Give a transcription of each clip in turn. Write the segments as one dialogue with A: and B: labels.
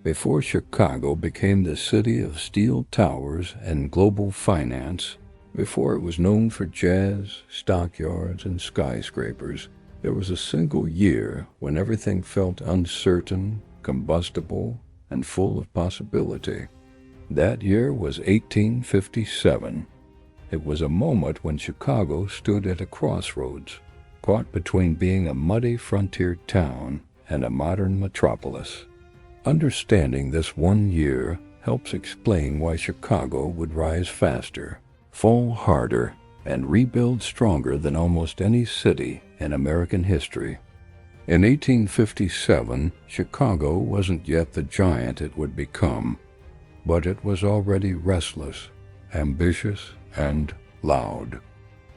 A: Before Chicago became the city of steel towers and global finance, before it was known for jazz, stockyards, and skyscrapers, there was a single year when everything felt uncertain, combustible, and full of possibility. That year was 1857. It was a moment when Chicago stood at a crossroads, caught between being a muddy frontier town and a modern metropolis. Understanding this one year helps explain why Chicago would rise faster, fall harder, and rebuild stronger than almost any city in American history. In 1857, Chicago wasn't yet the giant it would become, but it was already restless, ambitious, and loud.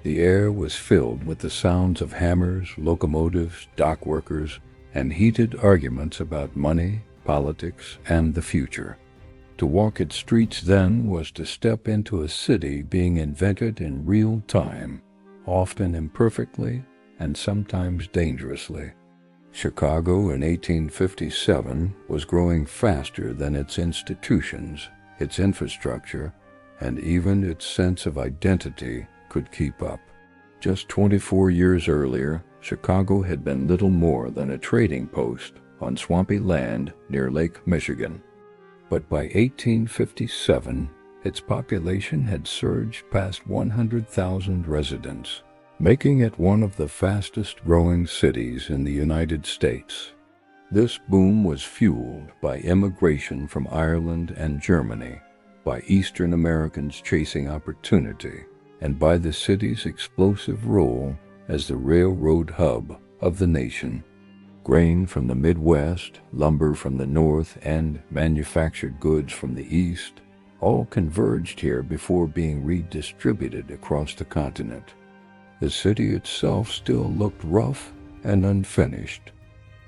A: The air was filled with the sounds of hammers, locomotives, dock workers, and heated arguments about money, politics, and the future. To walk its streets then was to step into a city being invented in real time, often imperfectly and sometimes dangerously. Chicago in 1857 was growing faster than its institutions, its infrastructure, and even its sense of identity could keep up. Just 24 years earlier, Chicago had been little more than a trading post on swampy land near Lake Michigan. But by 1857, its population had surged past 100,000 residents, making it one of the fastest-growing cities in the United States. This boom was fueled by immigration from Ireland and Germany, by Eastern Americans chasing opportunity, and by the city's explosive role as the railroad hub of the nation. Grain from the Midwest, lumber from the North, and manufactured goods from the East all converged here before being redistributed across the continent. The city itself still looked rough and unfinished.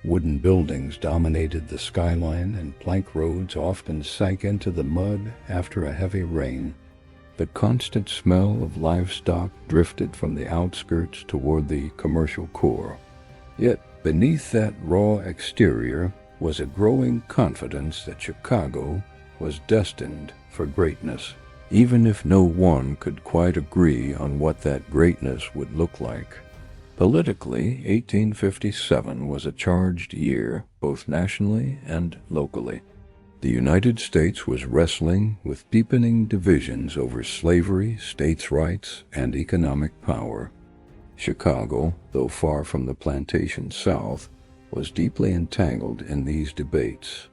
A: Wooden buildings dominated the skyline, and plank roads often sank into the mud after a heavy rain. The constant smell of livestock drifted from the outskirts toward the commercial core. Yet beneath that raw exterior was a growing confidence that Chicago was destined for greatness, even if no one could quite agree on what that greatness would look like. Politically, 1857 was a charged year, both nationally and locally. The United States was wrestling with deepening divisions over slavery, states' rights, and economic power. Chicago, though far from the plantation South, was deeply entangled in these debates.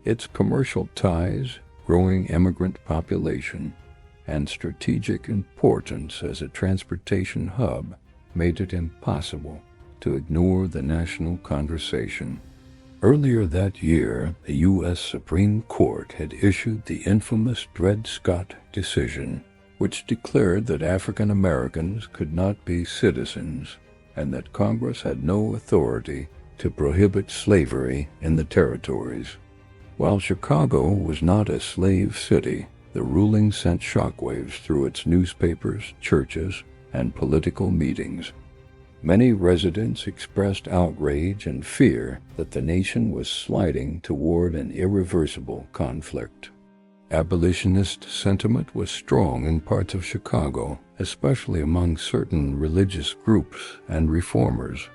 A: Its commercial ties, growing immigrant population, and strategic importance as a transportation hub made it impossible to ignore the national conversation. Earlier that year, the U.S. Supreme Court had issued the infamous Dred Scott decision, which declared that African Americans could not be citizens and that Congress had no authority to prohibit slavery in the territories. While Chicago was not a slave city, the ruling sent shockwaves through its newspapers, churches, and political meetings. Many residents expressed outrage and fear that the nation was sliding toward an irreversible conflict. Abolitionist sentiment was strong in parts of Chicago, especially among certain religious groups and reformers.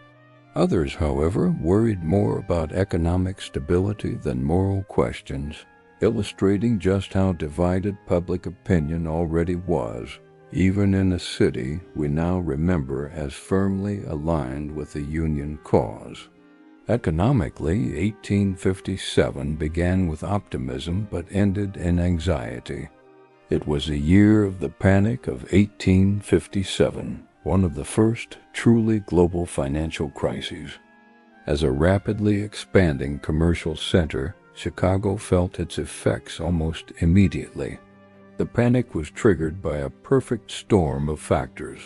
A: Others, however, worried more about economic stability than moral questions, illustrating just how divided public opinion already was, even in a city we now remember as firmly aligned with the Union cause. Economically, 1857 began with optimism but ended in anxiety. It was a year of the Panic of 1857, one of the first truly global financial crises. As a rapidly expanding commercial center, Chicago felt its effects almost immediately. The panic was triggered by a perfect storm of factors: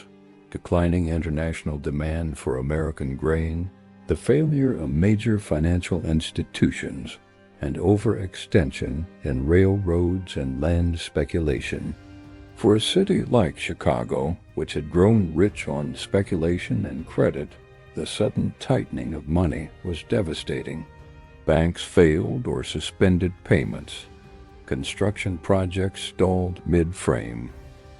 A: declining international demand for American grain, the failure of major financial institutions, and overextension in railroads and land speculation. For a city like Chicago, which had grown rich on speculation and credit, the sudden tightening of money was devastating. Banks failed or suspended payments. Construction projects stalled mid-frame.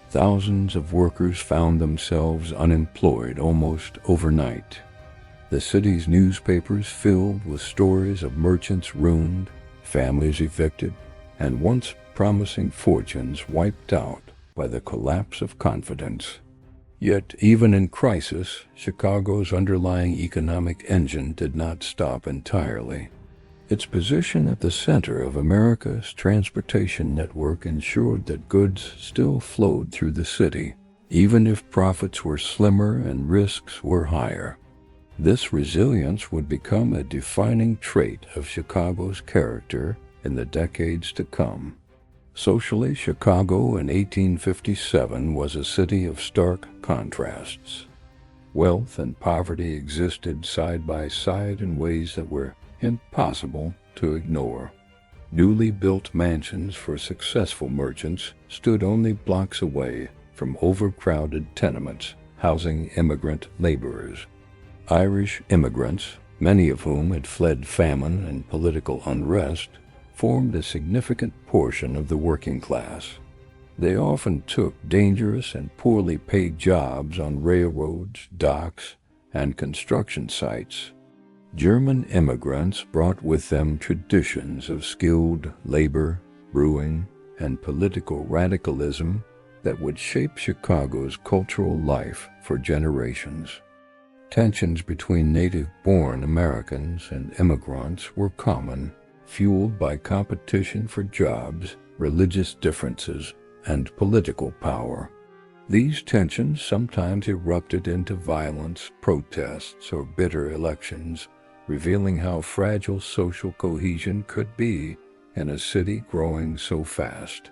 A: Thousands of workers found themselves unemployed almost overnight. The city's newspapers filled with stories of merchants ruined, families evicted, and once promising fortunes wiped out by the collapse of confidence. Yet, even in crisis, Chicago's underlying economic engine did not stop entirely. Its position at the center of America's transportation network ensured that goods still flowed through the city, even if profits were slimmer and risks were higher. This resilience would become a defining trait of Chicago's character in the decades to come. Socially, Chicago in 1857 was a city of stark contrasts. Wealth and poverty existed side by side in ways that were impossible to ignore. Newly built mansions for successful merchants stood only blocks away from overcrowded tenements housing immigrant laborers. Irish immigrants, many of whom had fled famine and political unrest, formed a significant portion of the working class. They often took dangerous and poorly paid jobs on railroads, docks, and construction sites. German immigrants brought with them traditions of skilled labor, brewing, and political radicalism that would shape Chicago's cultural life for generations. Tensions between native-born Americans and immigrants were common, fueled by competition for jobs, religious differences, and political power. These tensions sometimes erupted into violence, protests, or bitter elections, revealing how fragile social cohesion could be in a city growing so fast.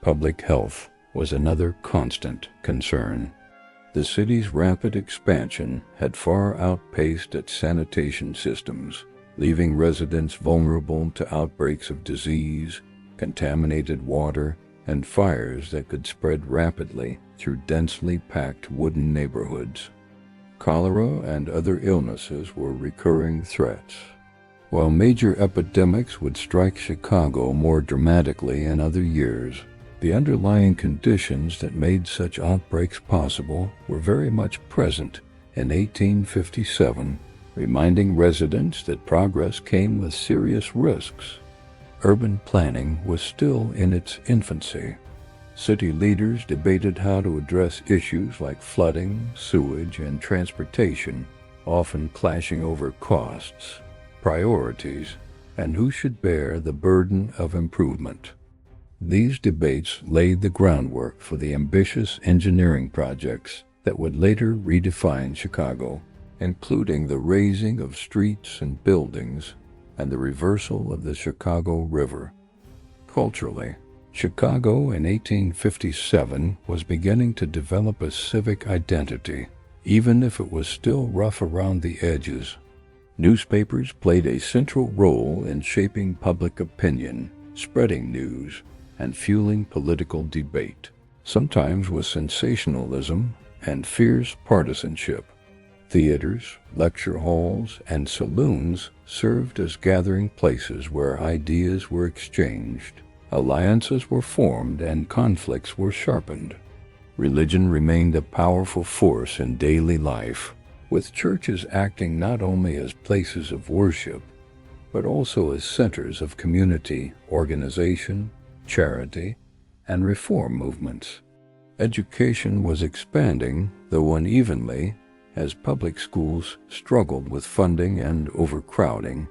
A: Public health was another constant concern. The city's rapid expansion had far outpaced its sanitation systems, leaving residents vulnerable to outbreaks of disease, contaminated water, and fires that could spread rapidly through densely packed wooden neighborhoods. Cholera and other illnesses were recurring threats. While major epidemics would strike Chicago more dramatically in other years, the underlying conditions that made such outbreaks possible were very much present in 1857, reminding residents that progress came with serious risks. Urban planning was still in its infancy. City leaders debated how to address issues like flooding, sewage, and transportation, often clashing over costs, priorities, and who should bear the burden of improvement. These debates laid the groundwork for the ambitious engineering projects that would later redefine Chicago, including the raising of streets and buildings and the reversal of the Chicago River. Culturally, Chicago in 1857 was beginning to develop a civic identity, even if it was still rough around the edges. Newspapers played a central role in shaping public opinion, spreading news, and fueling political debate, sometimes with sensationalism and fierce partisanship. Theaters, lecture halls, and saloons served as gathering places where ideas were exchanged. Alliances were formed and conflicts were sharpened. Religion remained a powerful force in daily life, with churches acting not only as places of worship, but also as centers of community organization, charity, and reform movements. Education was expanding, though unevenly, as public schools struggled with funding and overcrowding,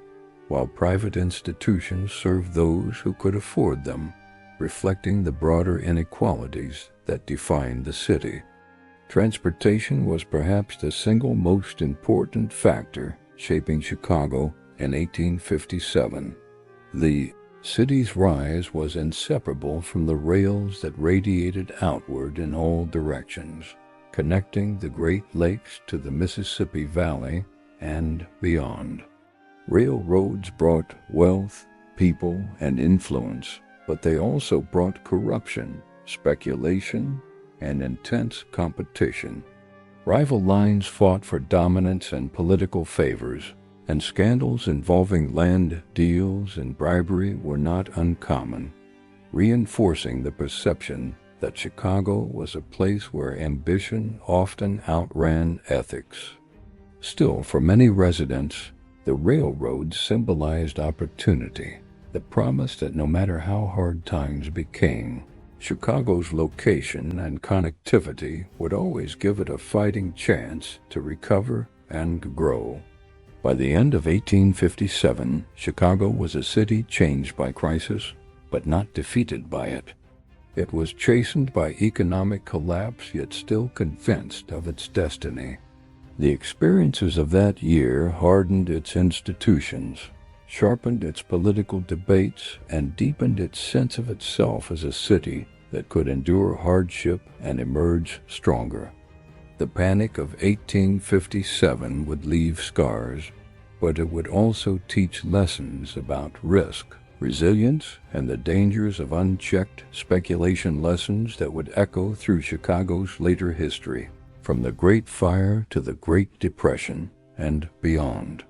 A: while private institutions served those who could afford them, reflecting the broader inequalities that defined the city. Transportation was perhaps the single most important factor shaping Chicago in 1857. The city's rise was inseparable from the rails that radiated outward in all directions, connecting the Great Lakes to the Mississippi Valley and beyond. Railroads brought wealth, people, and influence, but they also brought corruption, speculation, and intense competition. Rival lines fought for dominance and political favors, and scandals involving land deals and bribery were not uncommon, reinforcing the perception that Chicago was a place where ambition often outran ethics. Still, for many residents, the railroad symbolized opportunity, the promise that no matter how hard times became, Chicago's location and connectivity would always give it a fighting chance to recover and grow. By the end of 1857, Chicago was a city changed by crisis, but not defeated by it. It was chastened by economic collapse, yet still convinced of its destiny. The experiences of that year hardened its institutions, sharpened its political debates, and deepened its sense of itself as a city that could endure hardship and emerge stronger. The Panic of 1857 would leave scars, but it would also teach lessons about risk, resilience, and the dangers of unchecked speculation, lessons that would echo through Chicago's later history, from the Great Fire to the Great Depression and beyond.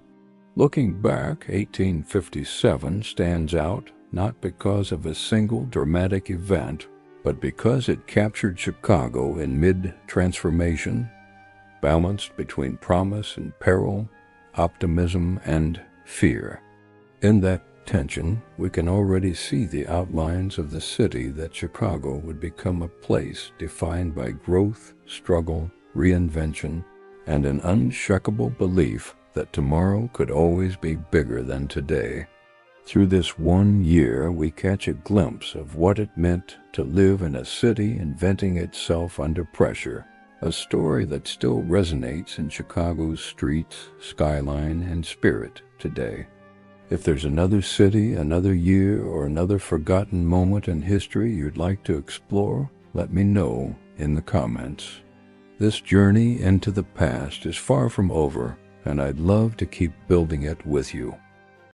A: Looking back, 1857 stands out not because of a single dramatic event, but because it captured Chicago in mid-transformation, balanced between promise and peril, optimism and fear. In that tension, we can already see the outlines of the city that Chicago would become a place defined by growth, struggle, reinvention, and an unshakable belief that tomorrow could always be bigger than today. Through this one year, we catch a glimpse of what it meant to live in a city inventing itself under pressure, a story that still resonates in Chicago's streets, skyline, and spirit today. If there's another city, another year, or another forgotten moment in history you'd like to explore, let me know in the comments. This journey into the past is far from over, and I'd love to keep building it with you.